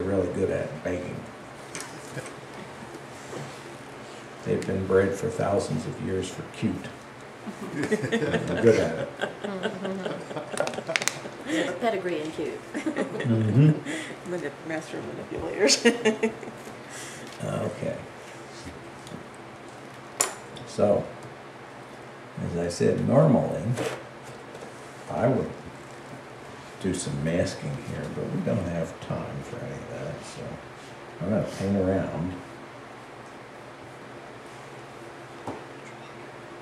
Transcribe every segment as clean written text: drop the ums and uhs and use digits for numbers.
really good at baking. They've been bred for thousands of years for cute. They're good at it. Pedigree and cute. Master manipulators. Okay. So, as I said, normally I would do some masking here, but we don't have time for any of that, so I'm going to paint around.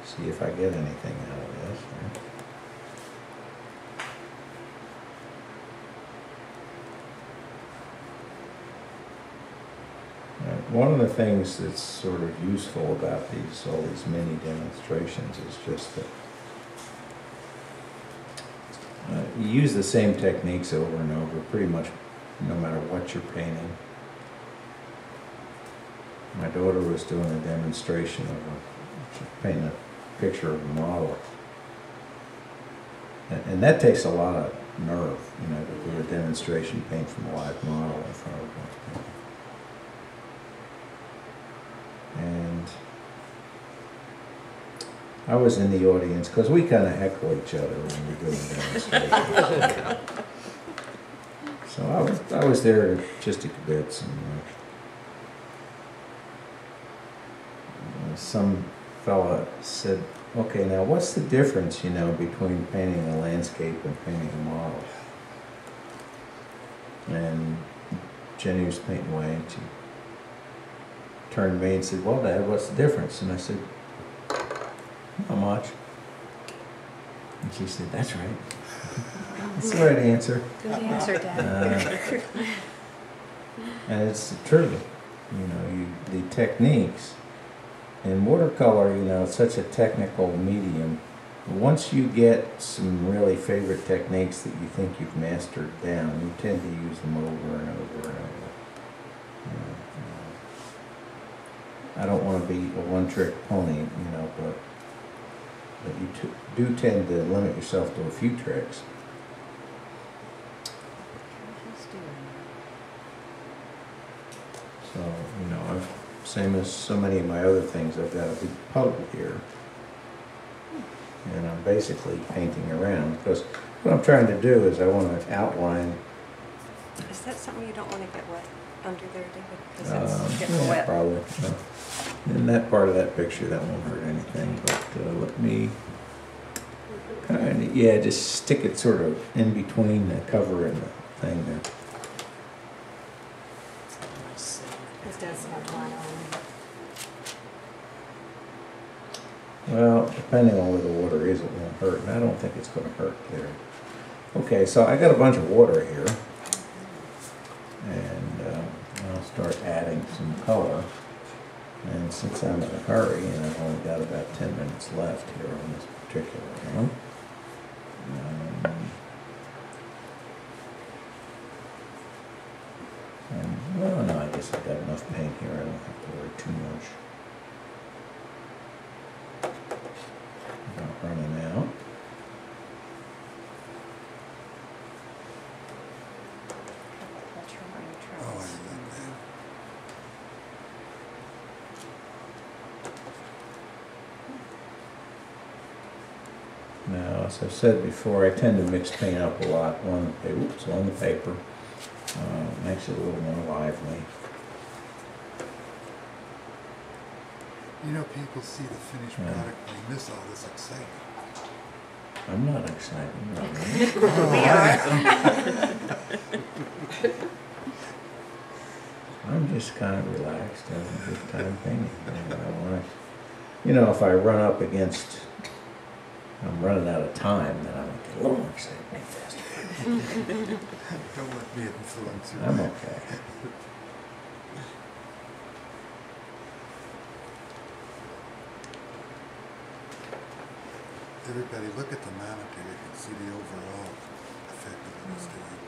See if I get anything out of this. One of the things that's sort of useful about all these mini demonstrations is just that you use the same techniques over and over, pretty much no matter what you're painting. My daughter was doing a demonstration of painting a picture of a model. And that takes a lot of nerve, you know, to do a demonstration paint from a live model in front of a bunch of people. And I was in the audience because we kind of heckle each other when we're doing demonstrations. So I was there just to kibitz, and some fella said, "Okay, now what's the difference, you know, between painting a landscape and painting a model?" And Jenny was painting away, and she turned to me and said, "Well, Dad, what's the difference?" And I said, "Not much." And she said, "That's right." That's the right answer. Good answer, Dad. And it's true. You know, the techniques. In watercolor, you know, it's such a technical medium. Once you get some really favorite techniques that you think you've mastered down, you tend to use them over and over and over. I don't want to be a one-trick pony, you know, but you do tend to limit yourself to a few tricks. So, you know, same as so many of my other things, I've got a big puddle here. And I'm basically painting around, because what I'm trying to do is I want to outline. Is that something you don't want to get wet under there, David? Because it's getting Yeah, wet. probably. In that part of that picture, that won't hurt anything, but let me kind of, yeah, just stick it sort of in between the cover and the thing there. This does have one on. Well, depending on where the water is, it won't hurt, and I don't think it's going to hurt there. Okay, so I got a bunch of water here, and I'll start adding some color. And since I'm in a hurry, and I've only got about 10 minutes left here on this particular one, well, no, I guess I've got enough paint here. I don't have to worry too much about running out. Oh, I love that. Now, as I've said before, I tend to mix paint up a lot on the paper. Makes it a little more lively. You know, people see the finished product and they miss all this excitement. I'm not excited. We are. I'm just kind of relaxed, having a good time painting. You know, if I run up against, I'm running out of time, then I'm a little more excited. Make faster. Don't let me influence you. I'm okay. Everybody, look at the monitor. You can see the overall effect of what it's doing.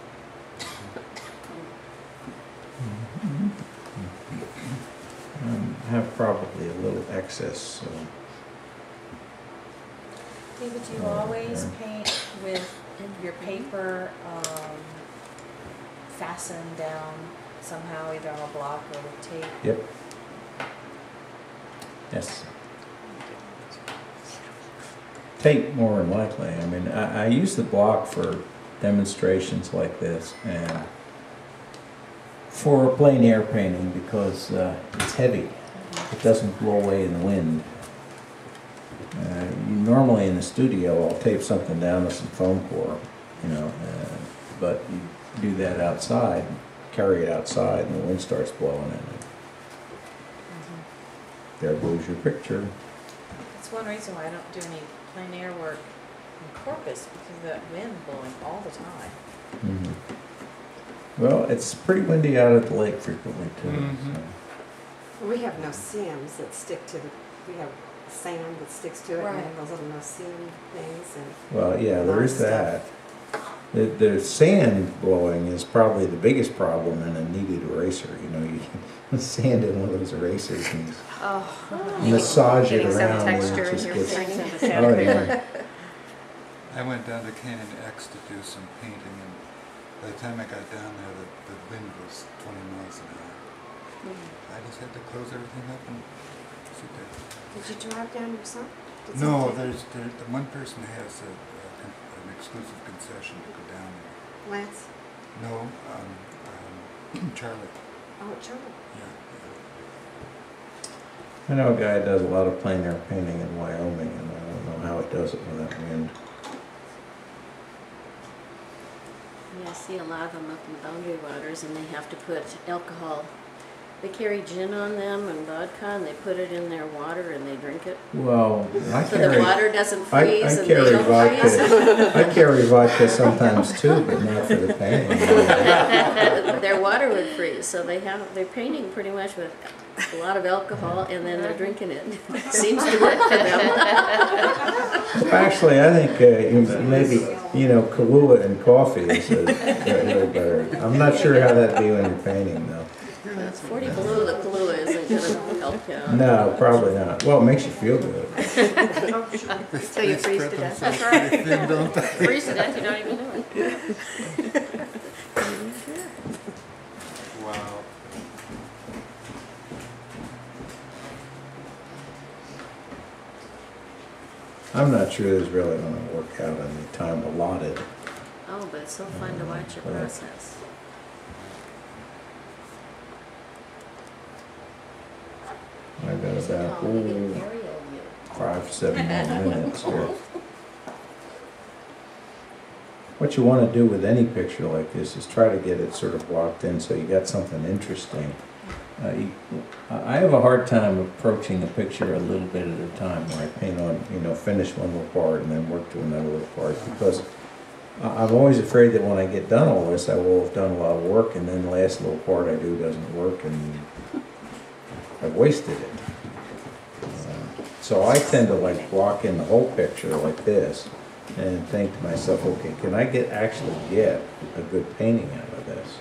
I have probably a little excess, so. David, do you always paint with your paper fastened down somehow, either on a block or with tape. Yep. Yes. Tape more than likely. I mean, I use the block for demonstrations like this and for plein air painting because it's heavy. It doesn't blow away in the wind. Normally in the studio I'll tape something down with some foam core, you know, but you do that outside, carry it outside, and the wind starts blowing in it. There goes your picture. That's one reason why I don't do any plein air work in Corpus, because of that wind blowing all the time. Mm-hmm. Well, it's pretty windy out at the lake frequently too. Mhm. So. We have no seams that stick to the, we have sand that sticks to it, and Right. we have those little no seam things, and Well, yeah, there is that. stuff. The sand blowing is probably the biggest problem in a kneaded eraser. You know, you can sand in one of those erasers and massage it Getting some around. And texture it in just your gets, thing. oh yeah. I went down to Canyon X to do some painting, and by the time I got down there, the wind was 20 miles an hour. I just had to close everything up and sit there. Did you drive down yourself? Did No, somebody- the one person has an exclusive concession to go down there. Lance? No, Charlie. Oh, Charlie. Yeah. I know a guy that does a lot of plein air painting in Wyoming, and I don't know how he does it with that wind. Yeah, I see a lot of them up in the Boundary Waters, and they have to put alcohol. They carry gin on them and vodka, and they put it in their water and they drink it. Well, I So the carry, water doesn't I freeze and they carry don't freeze. vodka. I carry vodka sometimes too, but not for the painting. Their water would freeze, so they're painting pretty much with a lot of alcohol, and then they're drinking it. It seems to work for them. Actually, I think maybe, you know, Kahlua and coffee is a little better. I'm not sure how that'd be when you're painting though. It's 40 below, the Kahlua isn't going to help you out. No, probably not. Well, it makes you feel good. So you freeze to death. That's right. Thin, don't they? Freeze to death, you don't even know it. Wow. I'm not sure this is really going to work out in the time allotted. Oh, but it's so fun to watch your process. I've got about Oh, maybe an 7 more minutes here. What you want to do with any picture like this is try to get it sort of locked in so you got something interesting. I have a hard time approaching a picture a little bit at a time where I paint on, you know, finish one little part and then work to another little part, because I'm always afraid that when I get done all this I will have done a lot of work and then the last little part I do doesn't work and I've wasted it. So I tend to like block in the whole picture like this and think to myself, okay, can I actually get a good painting out of this?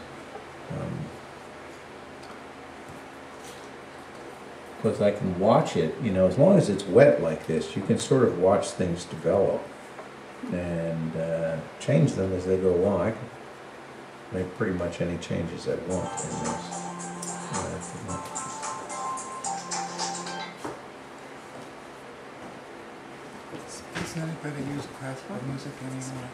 Because I can watch it, you know, as long as it's wet like this, you can sort of watch things develop and change them as they go along. I can make pretty much any changes I want in this. Does anybody use classical music anymore?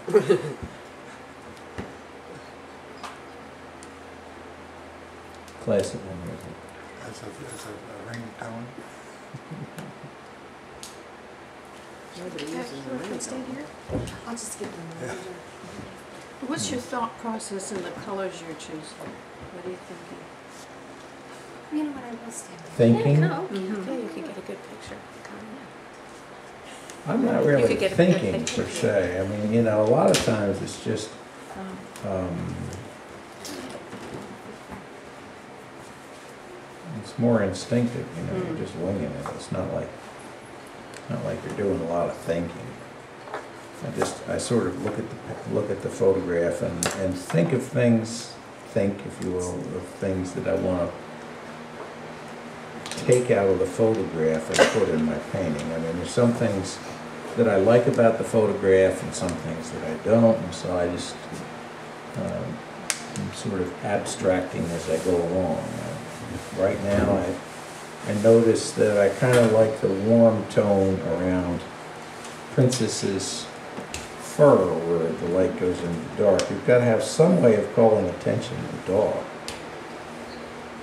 Classical music. As a ringtone? Nobody uses a ringtone. I'll just give them a later. What's your thought process in the colors you're choosing? What are you thinking? You know what, I will stand. Thinking? No. Yeah, you could get a good picture. I'm not You really could get a good thinking picture. per se. I mean, you know, a lot of times it's just it's more instinctive, you know, you're just winging it. It's not like you're doing a lot of thinking. I sort of look at the photograph and think of things, if you will, of things that I want to take out of the photograph and put in my painting. I mean, there's some things that I like about the photograph and some things that I don't, and so I just I'm sort of abstracting as I go along. Right now, I notice that I kind of like the warm tone around Princess's fur where the light goes into the dark. You've got to have some way of calling attention to the dog.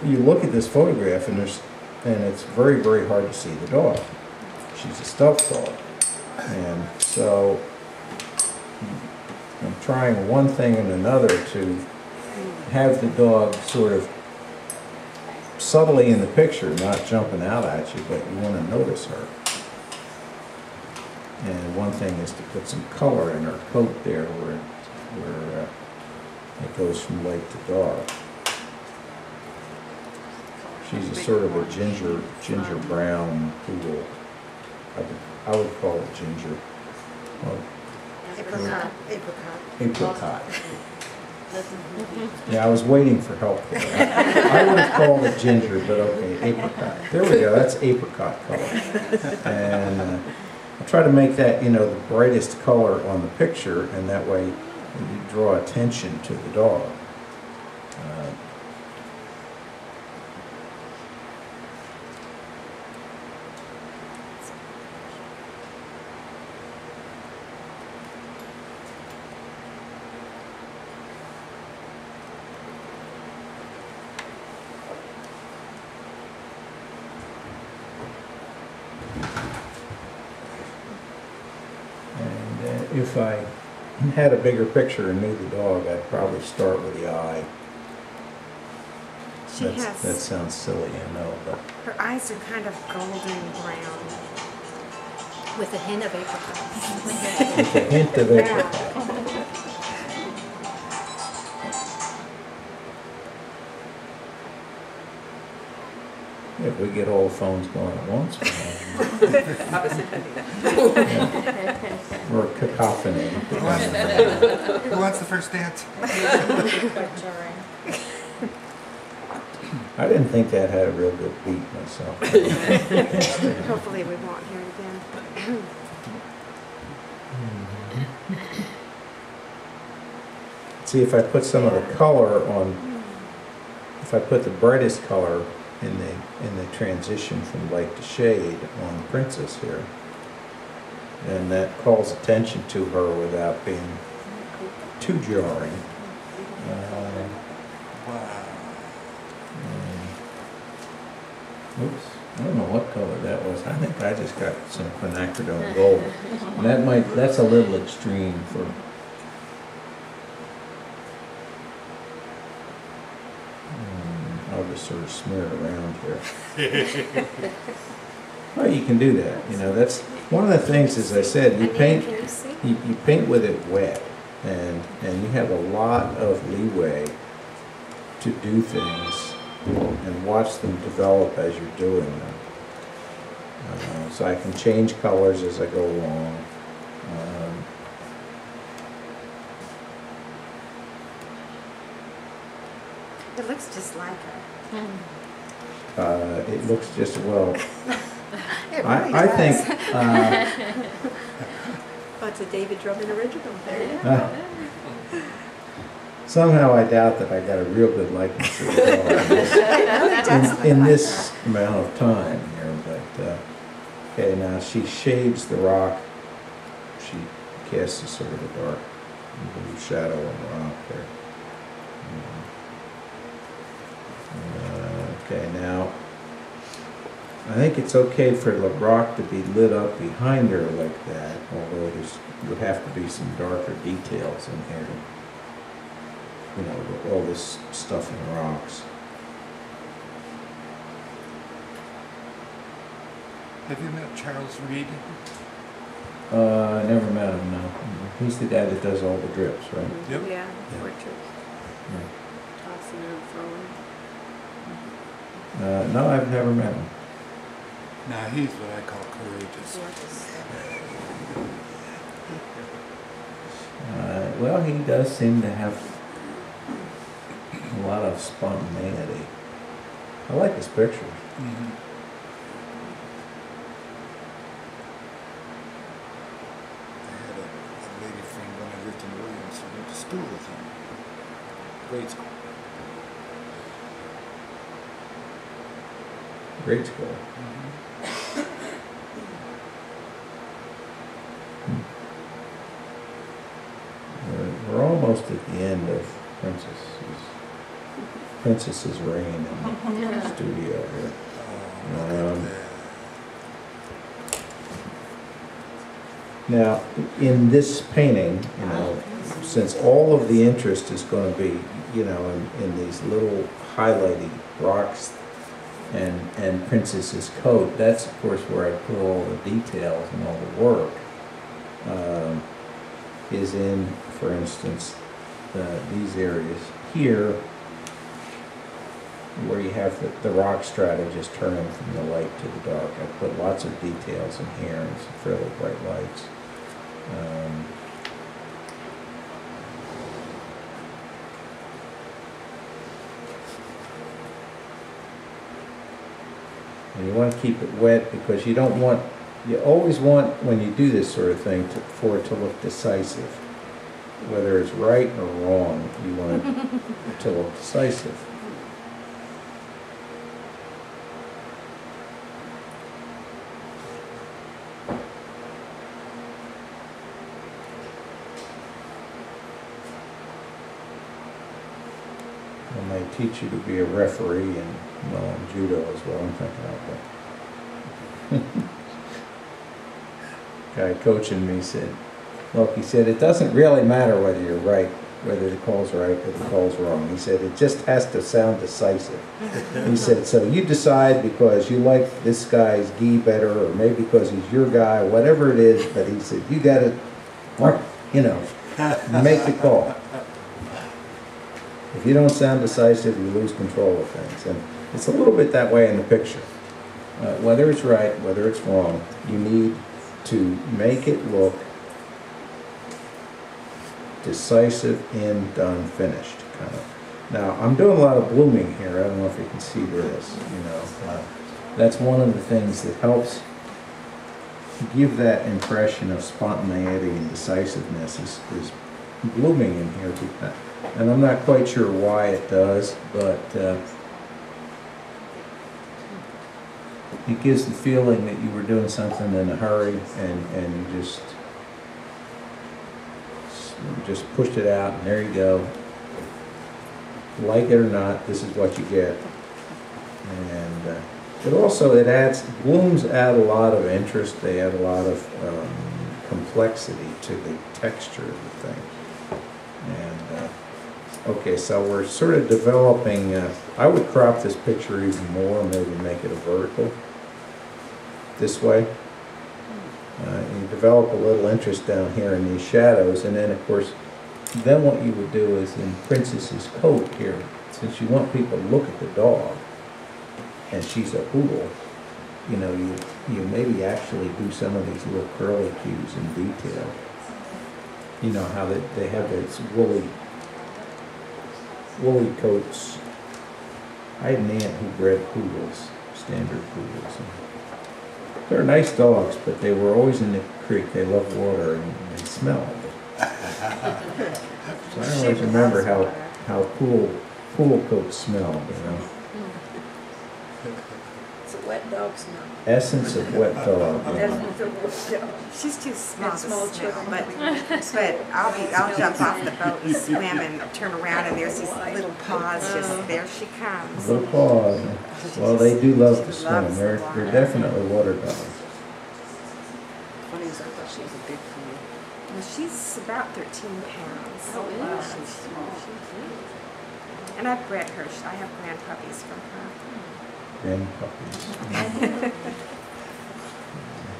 You look at this photograph and it's very, very hard to see the dog. She's a stuffed dog. And so I'm trying one thing and another to have the dog sort of subtly in the picture, not jumping out at you, but you want to notice her. And one thing is to put some color in her coat there where it goes from light to dark. She's a sort of a ginger brown poodle. I would call it ginger. Well, apricot. Yeah, I was waiting for help there. I would have called it ginger, but okay, apricot. There we go, that's apricot color. And I try to make that, you know, the brightest color on the picture, and that way you draw attention to the dog. If I had a bigger picture and knew the dog, I'd probably start with the eye. That sounds silly, I know, but Her eyes are kind of golden brown. With a hint of apricot. with a hint of apricot. If we get all the phones going at once, or cacophony. Who wants the first dance? I didn't think that had a real good beat myself. Hopefully we won't hear it again. See, if I put some of the color on, if I put the brightest color in the transition from light to shade on Princess here, and that calls attention to her without being too jarring. Wow. Oops, I don't know what color that was. I think I just got some quinacridone gold. And that's a little extreme for. I'll just sort of smear it around here. Well, you can do that. You know, that's one of the things. As I said, you paint with it wet, and you have a lot of leeway to do things and watch them develop as you're doing them. So I can change colors as I go along. It looks just like her. It looks just well. It really I does. think. That's a David Drummond original. There you go. Somehow I doubt that I got a real good likeness to the dog in this amount of time here. But okay, now she shades the rock. She casts a sort of a dark blue shadow on the rock there. Okay, now I think it's okay for the rock to be lit up behind her like that, although there would have to be some darker details in here. You know, all this stuff in rocks. Have you met Charles Reed? I never met him, no. He's the guy that does all the drips, right? Yep. Yeah, Yeah. portraits. Tossing and throwing. No, I've never met him. Now he's what I call courageous. Well, he does seem to have a lot of spontaneity. I like his pictures. Mm-hmm. I had a lady friend when I lived in Williams who went to school with him. Grade school. Grade school. We're almost at the end of Princess's Reign in the studio here. Now, in this painting, you know, since all of the interest is going to be, you know, in these little highlighted rocks and Princess's coat, that's of course where I put all the details and all the work. Is in, for instance, these areas here, where you have the rock strata just turning from the light to the dark. I put lots of details in here and some fairly bright lights. And you want to keep it wet because you don't want, you always want, when you do this sort of thing, for it to look decisive. Whether it's right or wrong, you want it to look decisive. And they teach you to be a referee and, well, in judo as well, I'm thinking about that. Guy coaching me said, look, he said, it doesn't really matter whether you're right, whether the call's right or the call's wrong. He said, it just has to sound decisive. He said, so you decide because you like this guy's gi better, or maybe because he's your guy, whatever it is, but he said, you got to, you know, make the call. If you don't sound decisive, you lose control of things. And it's a little bit that way in the picture. Whether it's right, whether it's wrong, you need to make it look decisive, in, done, finished, kind of. Now, I'm doing a lot of blooming here. I don't know if you can see this, you know. That's one of the things that helps give that impression of spontaneity and decisiveness is blooming in here. And I'm not quite sure why it does, but it gives the feeling that you were doing something in a hurry and you just pushed it out, and there you go. Like it or not, this is what you get. And but also blooms add a lot of interest. They add a lot of complexity to the texture of the thing. And okay, so we're sort of developing. I would crop this picture even more, maybe make it a vertical this way. You develop a little interest down here in these shadows, and then of course, then what you would do is in Princess's coat here, since you want people to look at the dog, and she's a poodle, you know, you maybe actually do some of these little curly cues in detail. You know how they have these woolly coats. I had an aunt who bred poodles, standard poodles. They're nice dogs, but they were always in the creek. They love water and they smell. So I always remember how poodle coats smell, you know. It's a wet dog smell. Essence of wet dog. You know. Essence of wet dog. She's too small And to small smell, children. but I'll jump off the boat and swim and turn around and there's these little paws just there she comes. Little paws. Well, they do love to swim. They're definitely water dogs. Funny is I thought she was a big poodle. Well, she's about 13 pounds. Oh, yeah. She's small. And I've bred her. I have grand puppies from her. Grand puppies.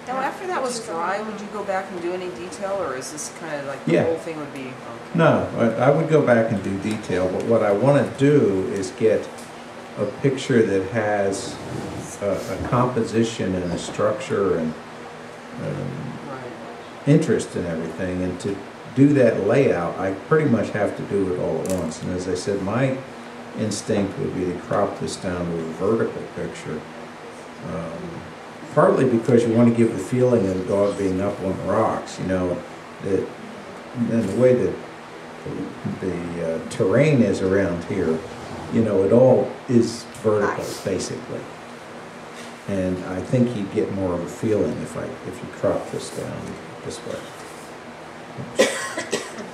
Now, after that was dry, would you go back and do any detail, or is this kind of like the Yeah. whole thing would be? Okay. No, I would go back and do detail, but what I want to do is get a picture that has a composition and a structure and Right. interest in everything, and to do that layout, I pretty much have to do it all at once. And as I said, my instinct would be to crop this down to a vertical picture, partly because you want to give the feeling of the dog being up on the rocks, you know, and the way that the terrain is around here, you know, it all is vertical, basically. And I think you'd get more of a feeling if you crop this down this way.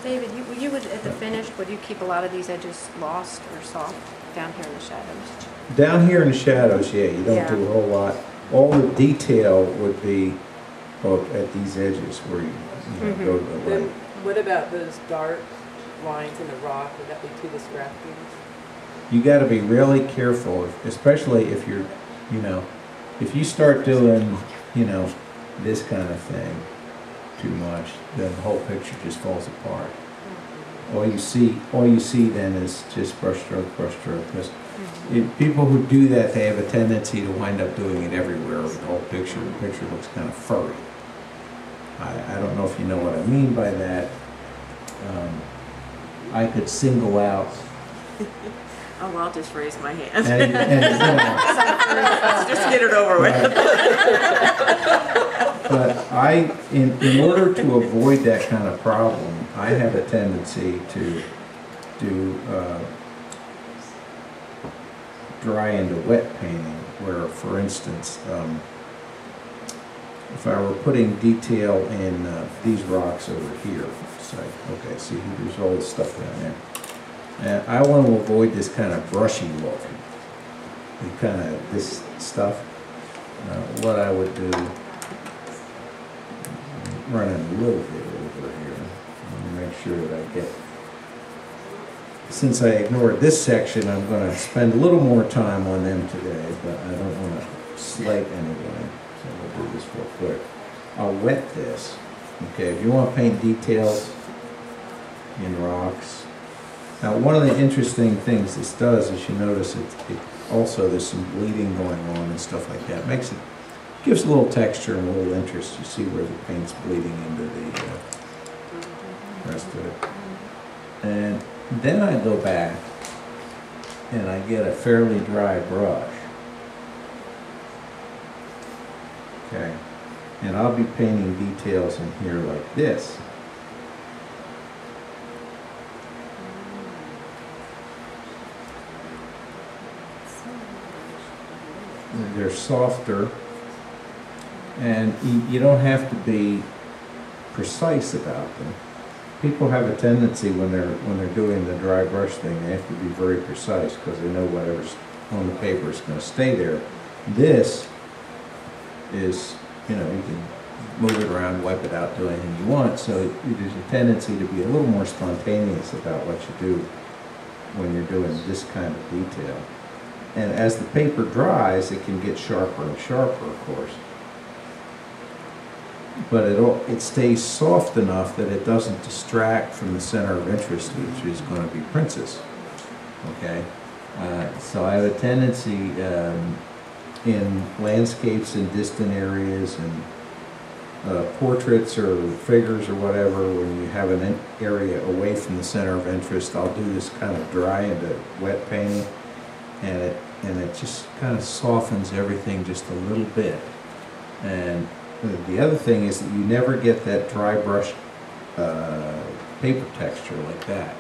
David, you would, at the finish, would you keep a lot of these edges lost or soft down here in the shadows? Down here in the shadows, yeah, you don't do a whole lot. All the detail would be at these edges where you go to the light. What about those dark lines in the rock? Would that be too distracting? You got to be really careful, especially if you're, you know, if you start doing, you know, this kind of thing too much, then the whole picture just falls apart. All you see then is just brush stroke, brush stroke. Because people who do that, they have a tendency to wind up doing it everywhere with the whole picture. The picture looks kind of furry. I don't know if you know what I mean by that. I could single out. Oh, well, I'll just raise my hand. And, you know, Let's just get it over with. But in order to avoid that kind of problem, I have a tendency to do dry into wet painting, where, for instance, if I were putting detail in these rocks over here, say, okay, see, there's all this stuff down there. And I want to avoid this kind of brushy look, this stuff. What I would do, run it a little bit over here, and make sure that I get, since I ignored this section, I'm going to spend a little more time on them today, but I don't want to slight anyone, so we'll do this real quick. I'll wet this, okay, if you want to paint details in rocks. Now, one of the interesting things this does is, you notice it also there's some bleeding going on and stuff like that. Gives a little texture and a little interest. You see where the paint's bleeding into the rest of it. And then I go back and I get a fairly dry brush. Okay, and I'll be painting details in here like this. They're softer, and you don't have to be precise about them. People have a tendency when they're doing the dry brush thing, they have to be very precise because they know whatever's on the paper is going to stay there. This is, you know, you can move it around, wipe it out, do anything you want. So there's a tendency to be a little more spontaneous about what you do when you're doing this kind of detail. And as the paper dries, it can get sharper and sharper, of course. But it stays soft enough that it doesn't distract from the center of interest, which is going to be Princess. Okay? So I have a tendency in landscapes in distant areas and portraits or figures or whatever, when you have an area away from the center of interest, I'll do this kind of dry into wet painting. And it just kind of softens everything just a little bit. And the other thing is that you never get that dry brush paper texture like that,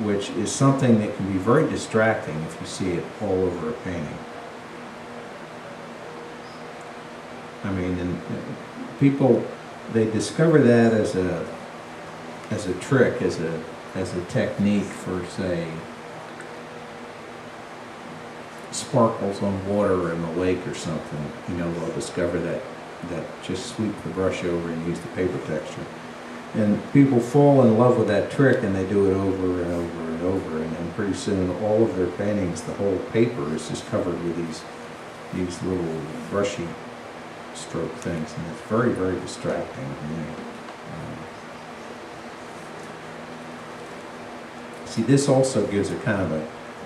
which is something that can be very distracting if you see it all over a painting. I mean, and people, they discover that as a trick, as a technique for, say, sparkles on water in the lake or something. You know, they'll discover that just sweep the brush over and use the paper texture. And people fall in love with that trick, and they do it over and over and over, and then pretty soon all of their paintings, the whole paper is just covered with these little brushy stroke things, and it's very, very distracting to me. See, this also gives a kind of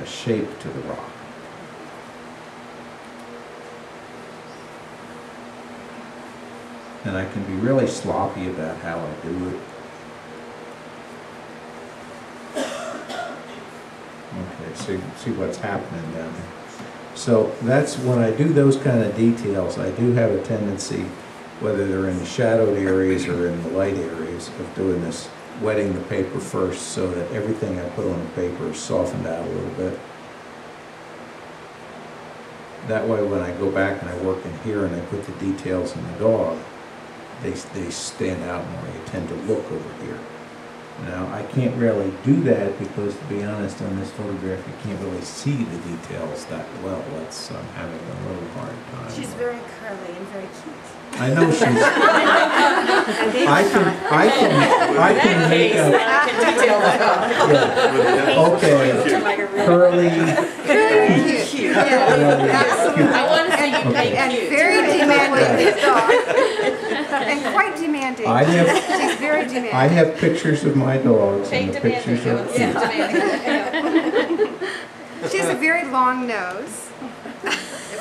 a shape to the rock. And I can be really sloppy about how I do it. Okay, so you can see what's happening down there. So that's when I do those kind of details, I do have a tendency, whether they're in the shadowed areas or in the light areas, of doing this wetting the paper first so that everything I put on the paper is softened out a little bit. That way when I go back and I work in here and I put the details in the dog, they stand out more. You tend to look over here. Now, I can't really do that because, to be honest, on this photograph, you can't really see the details that well. That's, I'm having a little hard time. She's very curly and very cute. I know she's. I can make a. Yeah. Okay. Curly. Cute. Yeah, absolutely. I want to see you paint And cute. very demanding dog. And quite demanding. She's very demanding. I have pictures of my dogs, Paint and the pictures demanding. are cute. She has a very long nose.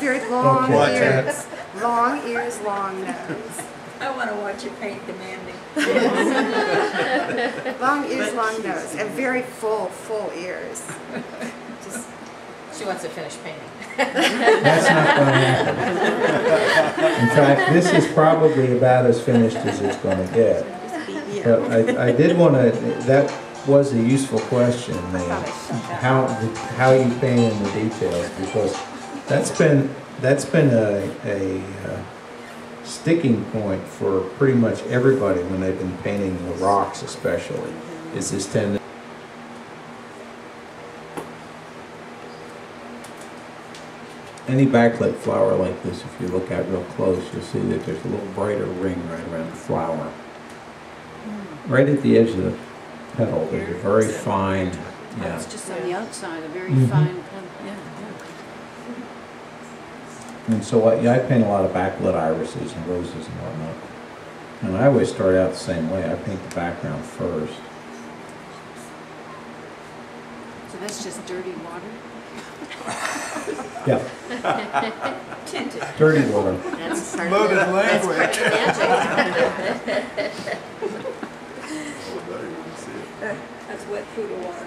Very long Okay. ears. Long ears, long nose. I want to watch you paint demanding. Long ears, long nose. And very full ears. Just She wants to finish painting. That's not going to happen. In fact, this is probably about as finished as it's going to get. But I did want to, that was a useful question, how you paint in the details, because that's been a sticking point for pretty much everybody when they've been painting the rocks especially, is this tendency. Any backlit flower like this, if you look at real close, you'll see that there's a little brighter ring right around the flower. Right at the edge of the petal, there's a very fine, yeah. It's just on the outside, a very Mhm. fine petal. And so I paint a lot of backlit irises and roses and whatnot. And I always start out the same way. I paint the background first. So that's just dirty water? Yeah. Tinted. Dirty water. That's part Loaded of the, that's part language. of the magic. That's wet food or water.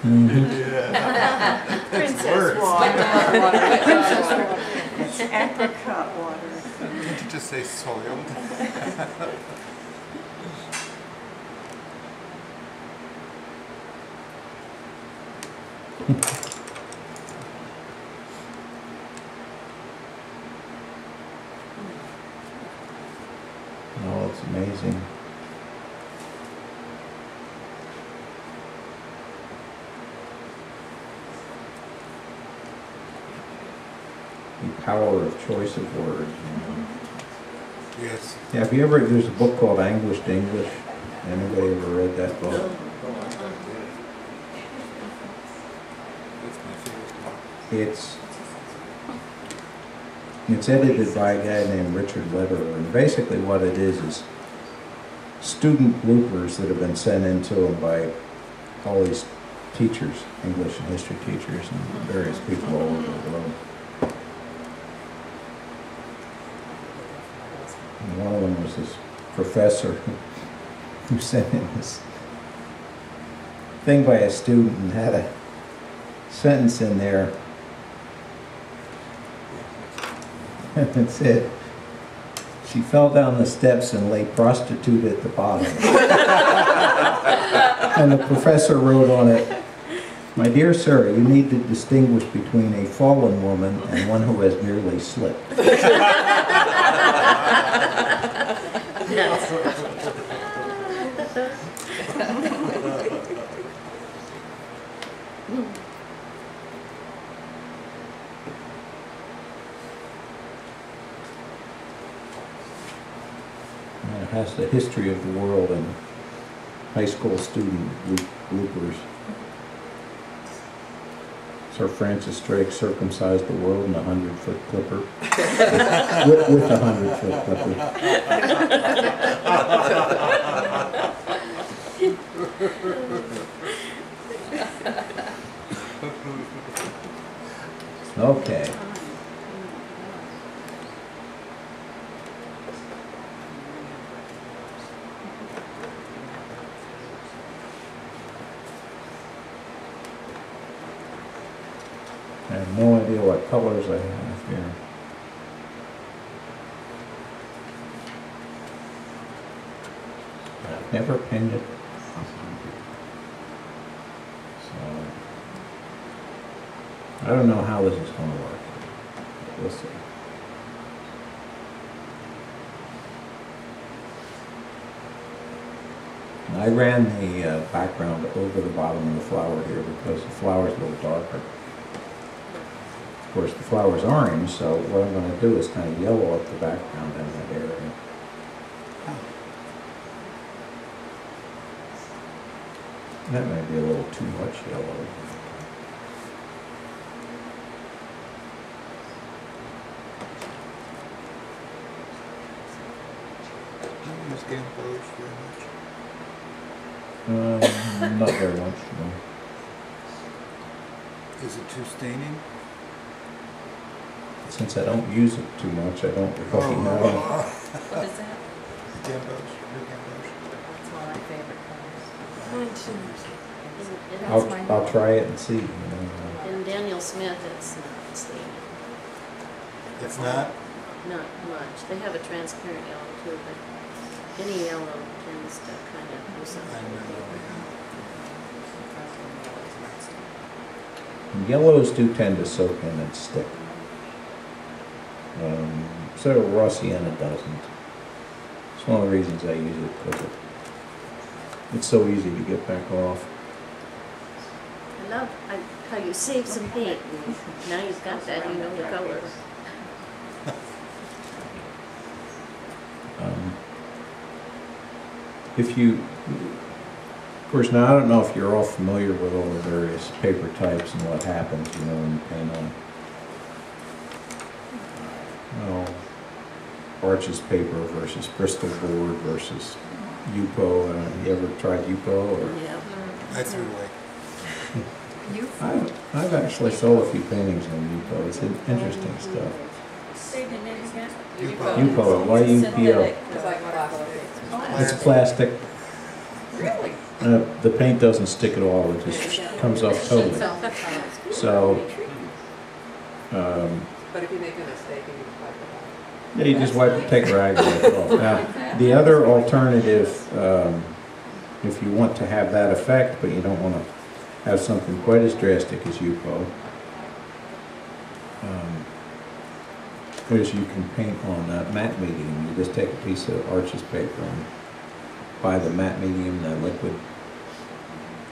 Mm-hmm. Princess water. it's apricot water. Can't you just say soiled? Oh, it's amazing. The power of choice of words. Yes. Yeah, have you ever, there's a book called Anglish to English. Anybody ever read that book? That's my favorite. It's edited by a guy named Richard Lederer, and basically what it is student bloopers that have been sent in to him by all these teachers, English and history teachers, and various people all over the world. And one of them was this professor who sent in this thing by a student and had a sentence in there. And it said, she fell down the steps and lay prostitute at the bottom. And the professor wrote on it, my dear sir, you need to distinguish between a fallen woman and one who has merely slipped. And it has the history of the world and high school student bloopers. Sir Francis Drake circumcised the world in a 100-foot clipper. with a 100-foot clipper. Okay. I have no idea what colors I have here. I've never painted I don't know how this is going to work. We'll see. I ran the background over the bottom of the flower here because the flower's a little darker. Of course, the flower's orange, so what I'm going to do is kind of yellow up the background in that area. That might be a little too much yellow. Do you use gambos very much? Not very much, no. Is it too staining? Since I don't use it too much, I don't really know. What is that? Gambos, your gambos. That's one of my favorite colors. I'll try it and see. You know. In Daniel Smith, it's not staining. It's not? Not much. They have a transparent yellow too, but any yellow tends to kind of do I something. And yellows do tend to soak in and stick. So raw sienna doesn't. It's one of the reasons I use it because it's so easy to get back off. I love how you save some paint. And now you've got that, you know the color. If you, of course, now I don't know if you're all familiar with all the various paper types and what happens, you know, when you paint on Arches paper versus Bristol board versus Yupo. You ever tried Yupo? Or? Yeah. I threw away. I've actually sold a few paintings on Yupo. It's interesting stuff. Say the name again. Yupo, Y-U-P-O. It's like watercolor. It's plastic. Really? The paint doesn't stick at all. It just comes off totally. So, But if you make a mistake, you can wipe it off. yeah, you just wipe, take a rag and wipe it off. Now, the other alternative, if you want to have that effect, but you don't want to have something quite as drastic as Yupo, is you can paint on matte medium. You just take a piece of Arches paper and buy the matte medium, the liquid,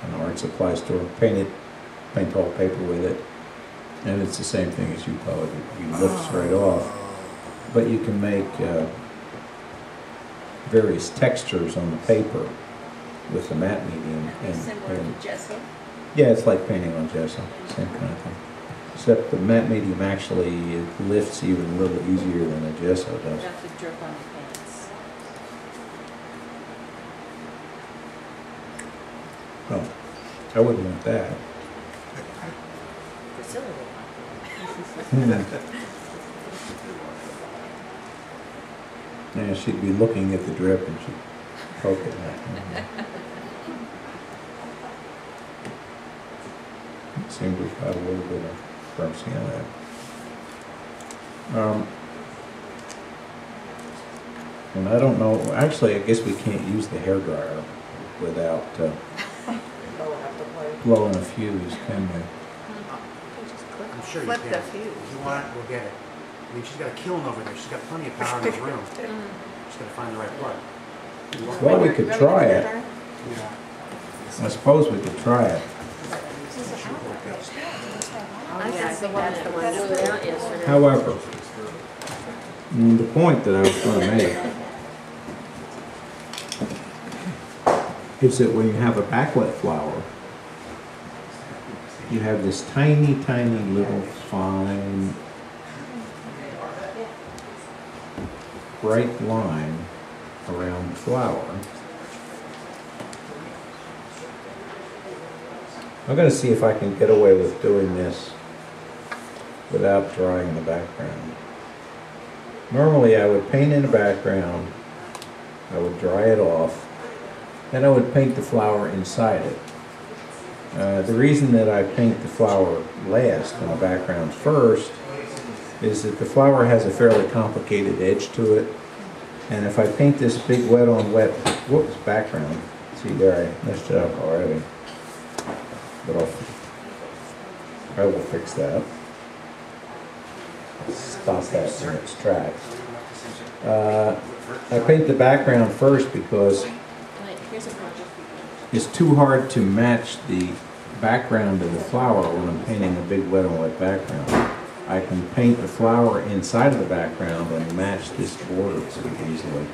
an art supply store, paint all paper with it, and it's the same thing as Yupo. It lifts right off, but you can make various textures on the paper with the matte medium. Similar to gesso? Yeah, it's like painting on gesso, same kind of thing. Except the matte medium actually lifts even a little easier than a gesso does. You have to drip on your pants. Oh, I wouldn't want that. Priscilla would Yeah, she'd be looking at the drip and she'd poke it. It seemed we've got a little bit of mercy on that. And I don't know, actually I guess we can't use the hairdryer without blowing a fuse, can we? I'm sure you Flip can. the fuse. If you want it, we'll get it. I mean, she's got a kiln over there. She's got plenty of power in this room. She's got to find the right plug. Well, we could try it. Yeah. I suppose we could try it. I think that's the one that went out yesterday. However, the point that I was going to make is that when you have a backlit flower, you have this tiny, tiny little fine bright line around the flower. I'm going to see if I can get away with doing this without drying the background. Normally I would paint in the background, I would dry it off, then I would paint the flower inside it. The reason that I paint the flower last and the background first is that the flower has a fairly complicated edge to it, and if I paint this big wet on wet, whoops, background, see there I messed it up already. But I will fix that. Stop that in its tracks. I paint the background first because Right, here's a project for you. it's too hard to match the background of the flower when I'm painting a big wet on wet background. I can paint the flower inside of the background and match this border pretty easily.